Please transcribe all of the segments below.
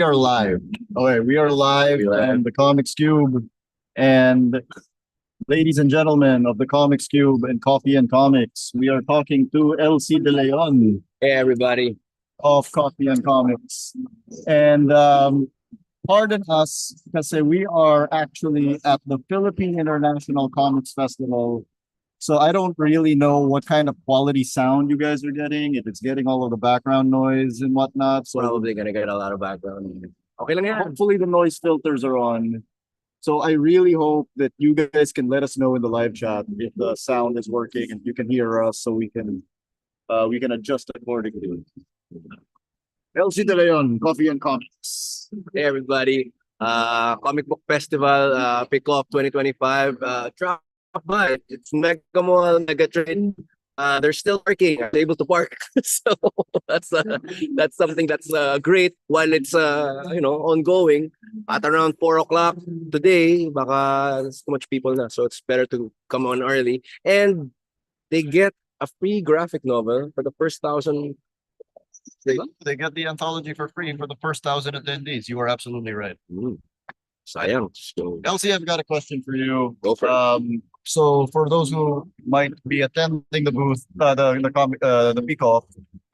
are live. Okay, we are live on the Comics Cube. And ladies and gentlemen of the Comics Cube and Coffee and Comics, we are talking to LC De Leon Hey everybody. of Coffee and Comics. And pardon us, because we are actually at the Philippine International Comics Festival. So I don't really know what kind of quality sound you guys are getting, if it's getting all of the background noise and whatnot. So Probably gonna get a lot of background. Okay lang yan. hopefully the noise filters are on. So I really hope that you guys can let us know in the live chat if the sound is working and you can hear us, so we can adjust accordingly. LC De Leon, Coffee and Comics. Hey everybody. Comic Book Festival, PICOF 2025. Drop by. It's Mega Mall, Mega Train. They're still working. I'm able to park. So that's something that's great while it's ongoing. At around 4 o'clock today, baka there's too much people na. So it's better to come on early. And they get a free graphic novel for the first 1,000. They get the anthology for free for the first 1,000 attendees. You are absolutely right. Sayang. So LC, I've got a question for you. go for it. So for those who might be attending the booth, the PICOF,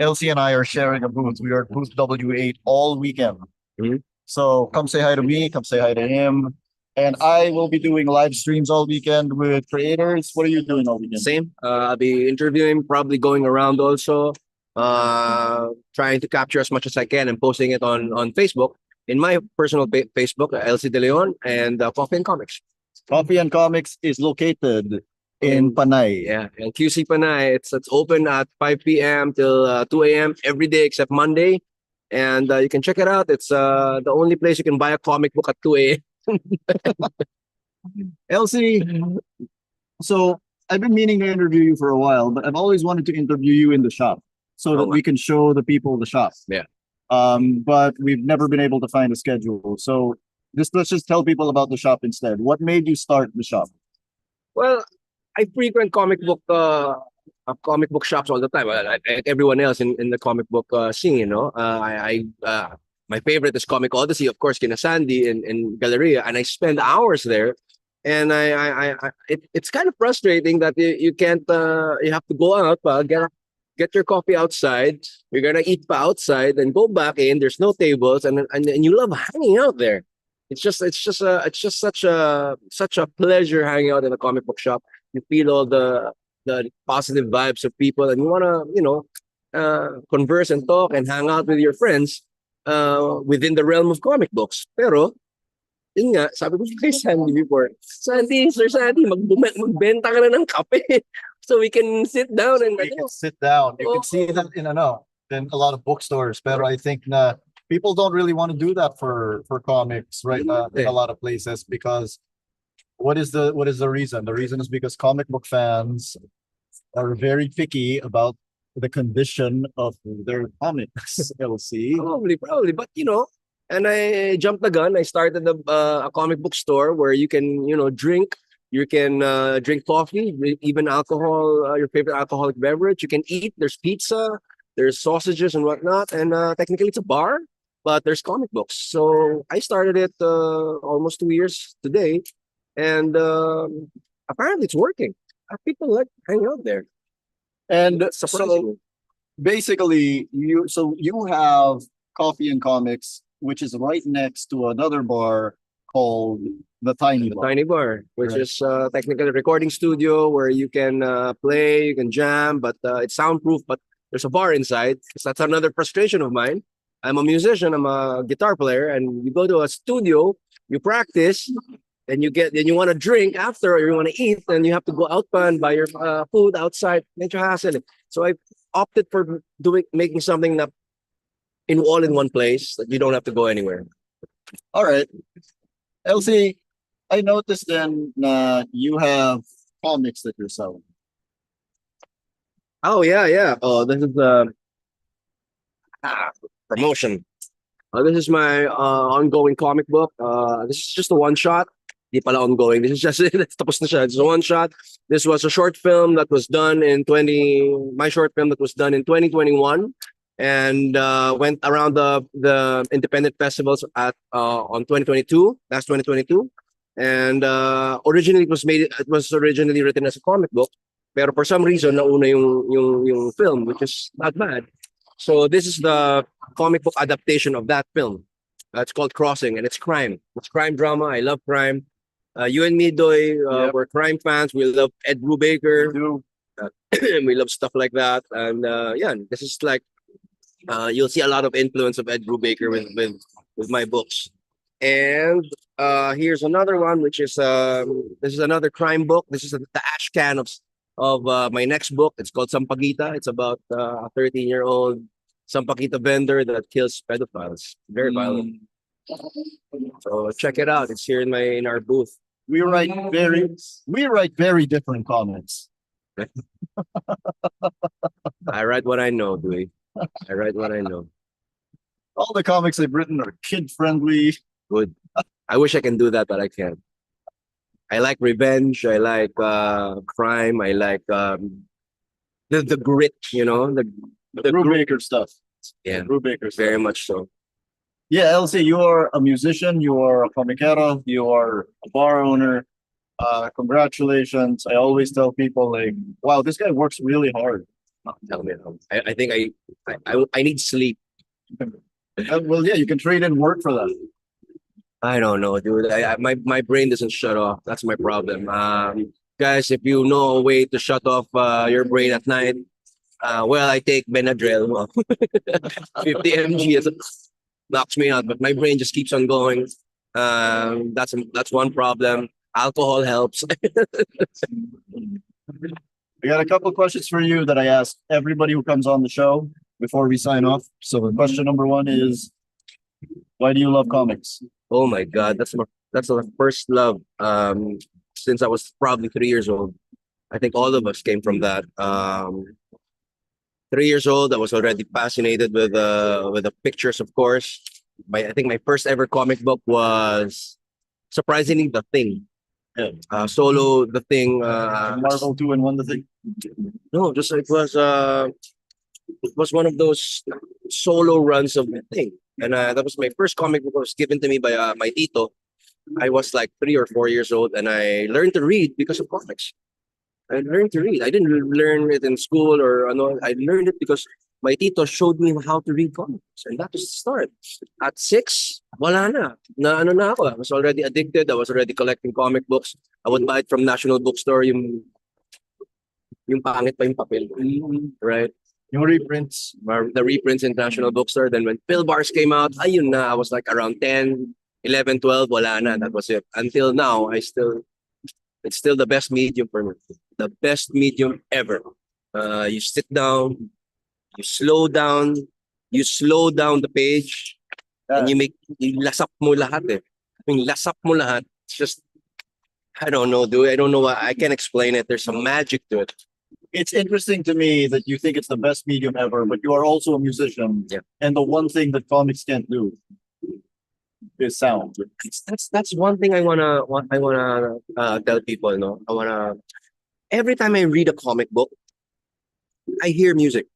LC and I are sharing a booth. We are at booth W8 all weekend. Mhm. So come say hi to me, come say hi to him. And I will be doing live streams all weekend with creators. What are you doing all weekend? Same. I'll be interviewing, probably going around also, trying to capture as much as I can and posting it on Facebook, in my personal Facebook, LC De Leon, and Coffee and Comics. Coffee and Comics is located in Panay. Yeah, and QC Panay. It's open at 5 p.m. till 2 a.m. every day except Monday, and you can check it out. It's the only place you can buy a comic book at 2 a.m. LC, so I've been meaning to interview you for a while, but I've always wanted to interview you in the shop so that we can show the people the shop. Yeah. But we've never been able to find a schedule. So let's just tell people about the shop instead. What made you start the shop? Well, I frequent comic book shops all the time. Like everyone else in the comic book scene, you know. My favorite is Comic Odyssey, of course, Kina Sandy in Galleria, and I spend hours there. And it's kind of frustrating that you can't. You have to go out, get your coffee outside. You're gonna eat pa outside, and go back in. There's no tables, and you love hanging out there. It's just such a pleasure hanging out in a comic book shop. You feel all the positive vibes of people, and you wanna converse and talk and hang out with your friends within the realm of comic books. Pero yun nga, sabi ko kay Sandy before, Sir Sandy, magbenta ka na ng kape so we can sit down and We can sit down. You can see that in a lot of bookstores. But I think people don't really want to do that for comics right in a lot of places, because what is the reason? The reason is because comic book fans are very picky about the condition of their comics. LC. Probably, but and I jumped the gun. I started a comic book store where you can drink. You can drink coffee, even alcohol, your favorite alcoholic beverage. You can eat. There's pizza, there's sausages and whatnot. And technically it's a bar, but there's comic books. So I started it almost 2 years today. And apparently it's working. People like hanging out there. And Surprisingly. so basically, you have Coffee and Comics, which is right next to another bar called the Tiny Bar. Tiny Bar, which Right. is technically a recording studio where you can play, you can jam, but it's soundproof. But there's a bar inside. So that's another frustration of mine. I'm a musician. I'm a guitar player, and you go to a studio, you practice, then you want to drink after, or you want to eat, and you have to go out and buy your food outside. Medyo hassle. So I opted for making something that all in one place, that you don't have to go anywhere. All right. LC, I noticed then you have comics that you're selling. Oh yeah. Oh, this is promotion. This is my ongoing comic book. This is just a one shot. Di pala ongoing. This is just tapos na siya. It's a one shot. This was a short film that was done in my short film that was done in 2021. and went around the independent festivals at on 2022, last 2022. And originally it was originally written as a comic book, pero for some reason nauna yung film, which is not bad. So this is the comic book adaptation of that film. It's called Crossing, and it's crime. It's crime drama. I love crime. You and me, Doy, Yep. we're crime fans. We love Ed Brubaker. Do We love stuff like that. And yeah, this is like you'll see a lot of influence of Ed Brubaker with my books. And here's another one, which is this is another crime book. This is the ash can of my next book. It's called Sampaguita. It's about a 13-year-old Sampaguita vendor that kills pedophiles. Very violent. So check it out. It's here in our booth. we write very different comics. I write what I know, Dewey. I write what I know. All the comics I've written are kid friendly. Good. I wish I can do that, but I can't. I like revenge. I like crime. I like the grit. You know, the Brubaker stuff. yeah, Brubaker stuff. very much so. Yeah, Elsie, you are a musician, you are a comiquero, you are a bar owner. Congratulations. I always tell people like, wow, this guy works really hard. Tell me, I think I need sleep. Well, yeah, you can trade in work for that. I don't know, dude. My brain doesn't shut off. That's my problem. Guys, if you know a way to shut off your brain at night, well, I take Benadryl, 50 mg. Knocks me out, but my brain just keeps on going. That's one problem. Alcohol helps. I got a couple questions for you that I ask everybody who comes on the show before we sign off. So question number one is, why do you love comics? Oh my God, that's my first love. Since I was probably 3 years old. I think all of us came from that. 3 years old, I was already fascinated with the pictures, of course. I think my first ever comic book was surprisingly The Thing. Yeah. Solo, The Thing. Marvel 2 and 1, the thing. No, just it was one of those solo runs of The Thing, and that was my first comic book. It was given to me by my tito. I was like 3 or 4 years old, and I learned to read because of comics. I learned to read. I didn't learn it in school or ano. I learned it because my tito showed me how to read comics, and that was the start. At 6, wala na. Ano na ako. I was already addicted. I was already collecting comic books. I would buy it from National Bookstore, yung pangit pa yung papel, right? Yung reprints. The reprints in National Bookstore. Then when Pill Bars came out, ayun na. I was like around 10, 11, 12, wala na. That was it. Until now, it's still the best medium for me. The best medium ever. You sit down, you slow down the page, and you lasap mo lahat eh. Yung lasap mo lahat, it's just, I don't know, dude. I don't know why. I can't explain it. There's some magic to it. It's interesting to me that you think it's the best medium ever, but you are also a musician. Yeah. And the one thing that comics can't do is sound. That's one thing I wanna tell people. No, every time I read a comic book, I hear music.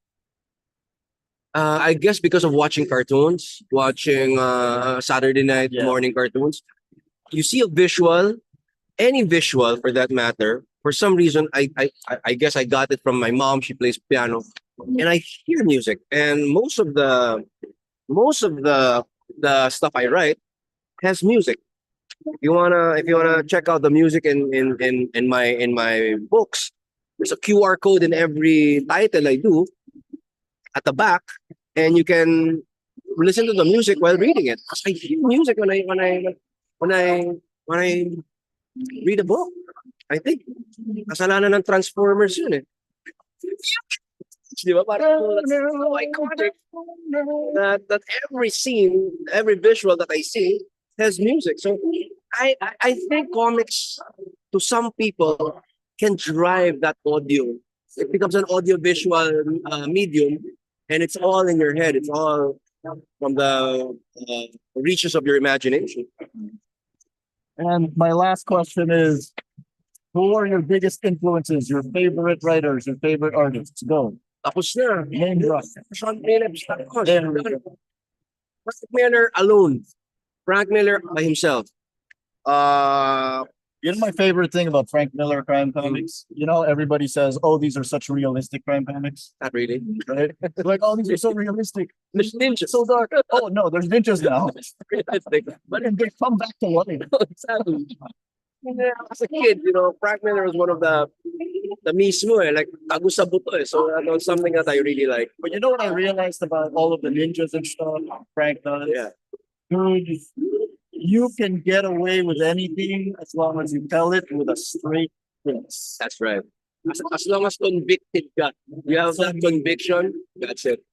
I guess because of watching cartoons, watching Saturday night Yeah. morning cartoons, you see a visual, any visual for that matter. For some reason, I guess I got it from my mom. She plays piano, and I hear music. And most of the stuff I write has music. If you wanna check out the music in my books, there's a QR code in every title I do at the back, and you can listen to the music while reading it. Because I hear music when I read a book. I think kasalanan ng Transformers yun eh. Di ba? Parang that's so iconic that every scene, every visual that I see has music. So I think comics to some people can drive that audio. It becomes an audio-visual medium, and it's all in your head. It's all from the reaches of your imagination. And my last question is, who are your biggest influences, your favorite writers, your favorite artists? Go. Tapos na. Name drop. Frank Miller, tapos. There we go. Frank Miller alone. Frank Miller by himself. You know my favorite thing about Frank Miller crime comics? You know, everybody says, "Oh, these are such realistic crime comics." Not really. Right? They're like, "Oh, these are so realistic. There's ninjas. So dark." Oh no, there's ninjas now. Realistic. But they come back to life. Exactly. Yeah, as a kid, Frank Miller was one of the mismo like tago sa buto eh. So that was something that I really like. But you know what I realized about all of the ninjas and stuff Frank does? Yeah. Dude, you can get away with anything as long as you tell it with a straight face. That's right. As long as convicted ka, you have that conviction, that's it.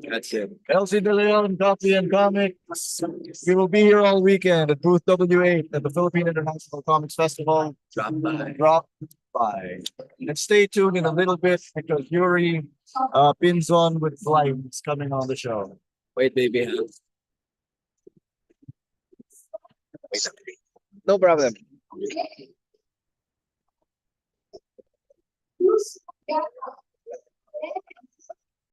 That's it. LC De Leon, Coffee and Comics. We will be here all weekend at booth W8 at the Philippine International Comics Festival. Drop by. Drop by. And stay tuned in a little bit because Yuri Pinzon with Flight is coming on the show. Wait, baby. Wait. No problem.